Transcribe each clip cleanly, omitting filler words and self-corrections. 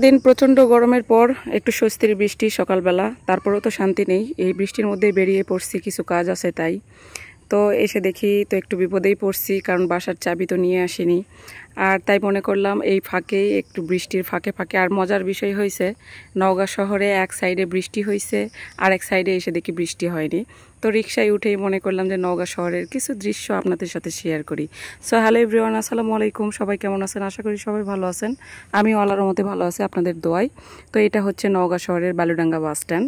দিন প্রচণ্ড গরমের পর একটু স্বস্তির বৃষ্টি সকালবেলা, তারপরেও তো শান্তি নেই। এই বৃষ্টির মধ্যেই বেরিয়ে পড়ছি, কিছু কাজ আছে তাই। তো এসে দেখি তো একটু বিপদেই পড়ছি, কারণ বাসার চাবি তো নিয়ে আসিনি। আর তাই মনে করলাম এই ফাঁকেই একটু বৃষ্টির ফাঁকে ফাঁকে। আর মজার বিষয় হয়েছে, নওগাঁ শহরে এক সাইডে বৃষ্টি হয়েছে, আর এক সাইডে এসে দেখি বৃষ্টি হয়নি। তো রিক্সায় উঠেই মনে করলাম যে নওগাঁ শহরের কিছু দৃশ্য আপনাদের সাথে শেয়ার করি। সো হ্যালো এভরিওয়ান, আসসালামু আলাইকুম। সবাই কেমন আছেন? আশা করি সবাই ভালো আছেন। আমি আল্লাহর রহমতে ভালো আছি, আপনাদের দোয়ায়। তো এটা হচ্ছে নওগাঁ শহরের বালুডাঙ্গা বাস স্ট্যান্ড,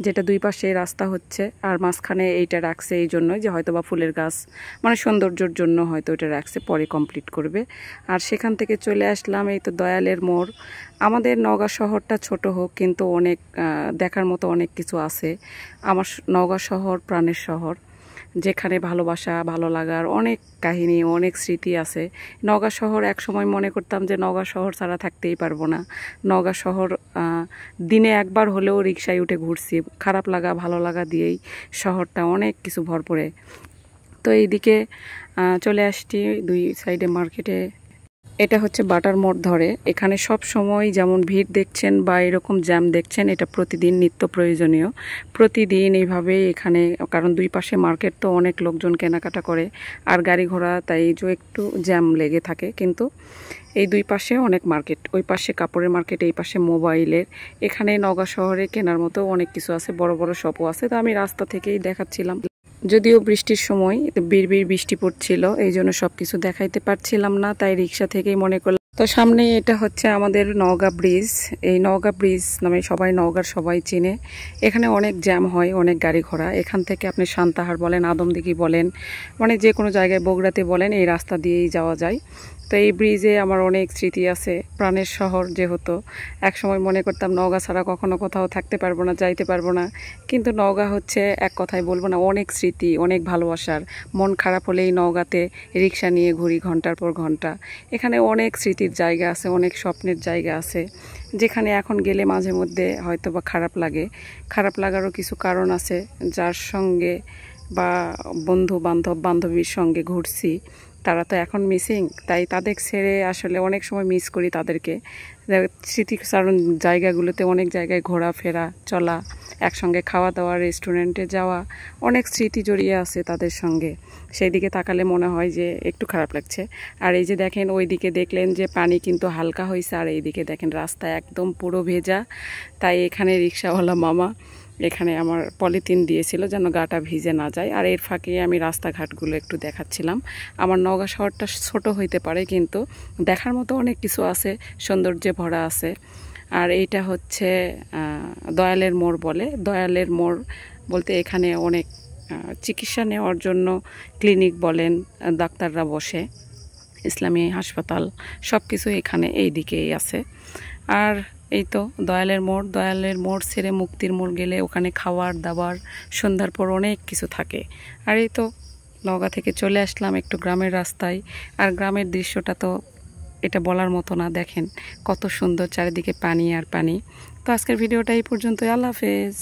যেটা দুই পাশে রাস্তা হচ্ছে, আর মাঝখানে এইটা রাখছে এই জন্যই যে হয়তো বা ফুলের গাছ, মানে সৌন্দর্যের জন্য হয়তো এটা রাখছে, পরে কমপ্লিট করবে। আর সেখান থেকে চলে আসলাম এই তো দয়ালের মোড়। আমাদের নওগাঁ শহরটা ছোট হোক, কিন্তু অনেক দেখার মতো অনেক কিছু আছে। আমার নওগাঁ শহর প্রাণের শহর, যেখানে ভালোবাসা, ভালো লাগার অনেক কাহিনী, অনেক স্মৃতি আছে। নওগাঁ শহর এক সময় মনে করতাম যে নওগাঁ শহর ছাড়া থাকতেই পারবো না। নওগাঁ শহর দিনে একবার হলেও রিকশায় উঠে ঘুরছি, খারাপ লাগা ভালো লাগা দিয়েই শহরটা অনেক কিছু ভরপুরে। তো এইদিকে চলে আসছি দুই সাইডে মার্কেটে। এটা হচ্ছে বাটার মোড় ধরে, এখানে সব সময় যেমন ভিড় দেখছেন বা এরকম জ্যাম দেখছেন, এটা প্রতিদিন নিত্য প্রয়োজনীয়। প্রতিদিন এইভাবে এখানে, কারণ দুই পাশে মার্কেট, তো অনেক লোকজন কেনাকাটা করে আর গাড়ি ঘোড়া, তাই যে একটু জ্যাম লেগে থাকে। কিন্তু এই দুই পাশে অনেক মার্কেট, ওই পাশে কাপড়ের মার্কেট, এই পাশে মোবাইলের। এখানে নওগাঁ শহরে কেনার মতো অনেক কিছু আছে, বড় বড় শপও আছে। তো আমি রাস্তা থেকেই দেখাচ্ছিলাম, যদিও বৃষ্টির সময় বিড়বিড় বৃষ্টি পড়ছিল, এই জন্য সবকিছু দেখাইতে পারছিলাম না, তাই রিক্সা থেকেই মনে করলাম। তো সামনে এটা হচ্ছে আমাদের নওগাঁ ব্রিজ। এই নওগাঁ ব্রিজ নামে সবাই নওগাঁর সবাই চিনে। এখানে অনেক জ্যাম হয়, অনেক গাড়ি ঘোড়া। এখান থেকে আপনি সান্তাহার বলেন, আদমদিঘি বলেন, মানে যে কোনো জায়গায়, বগুড়াতে বলেন, এই রাস্তা দিয়েই যাওয়া যায়। তো এই ব্রিজে আমার অনেক স্মৃতি আছে। প্রাণের শহর যেহেতু, একসময় মনে করতাম নওগাঁ ছাড়া কখনো কোথাও থাকতে পারবো না, যাইতে পারবো না। কিন্তু নওগাঁ হচ্ছে, এক কথায় বলবো না, অনেক স্মৃতি, অনেক ভালোবাসার। মন খারাপ হলেই নওগাঁতে রিক্সা নিয়ে ঘুরি ঘন্টার পর ঘন্টা। এখানে অনেক স্মৃতির জায়গা আছে, অনেক স্বপ্নের জায়গা আছে, যেখানে এখন গেলে মাঝে মধ্যে হয়তো বা খারাপ লাগে। খারাপ লাগারও কিছু কারণ আছে, যার সঙ্গে বা বন্ধু বান্ধব বান্ধবীর সঙ্গে ঘুরছি, তারা তো এখন মিসিং, তাই তাদের ছেড়ে আসলে অনেক সময় মিস করি তাদেরকে। স্মৃতিচারণ জায়গাগুলোতে অনেক জায়গায় ঘোরাফেরা, চলা, একসঙ্গে খাওয়া দাওয়া, রেস্টুরেন্টে যাওয়া, অনেক স্মৃতি জড়িয়ে আছে তাদের সঙ্গে। সেই দিকে তাকালে মনে হয় যে একটু খারাপ লাগছে। আর এই যে দেখেন, ওই দিকে দেখলেন যে পানি কিন্তু হালকা হয়েছে, আর এই দিকে দেখেন রাস্তা একদম পুরো ভেজা। তাই এখানে রিক্সাওয়ালা মামা এখানে আমার পলিথিন দিয়েছিল যেন গাটা ভিজে না যায়। আর এর ফাঁকে আমি রাস্তাঘাটগুলো একটু দেখাচ্ছিলাম। আমার নওগাঁ শহরটা ছোট হইতে পারে, কিন্তু দেখার মতো অনেক কিছু আছে, সৌন্দর্যে ভরা আছে। আর এইটা হচ্ছে দয়ালের মোড় বলে। দয়ালের মোড় বলতে এখানে অনেক চিকিৎসা নেওয়ার জন্য ক্লিনিক বলেন, ডাক্তাররা বসে, ইসলামী হাসপাতাল, সব কিছু এখানে এই দিকেই আছে। আর এই তো দয়ালের মোড়। দয়ালের মোড় ছেড়ে মুক্তির মোড় গেলে ওখানে খাওয়ার দাবার, সন্ধ্যার পর অনেক কিছু থাকে। আর এই তো নওগাঁ থেকে চলে আসলাম একটু গ্রামের রাস্তায়। আর গ্রামের দৃশ্যটা তো এটা বলার মতো না, দেখেন কত সুন্দর, চারিদিকে পানি আর পানি। তো আজকের ভিডিওটা এই পর্যন্তই। আল্লাহ হাফেজ।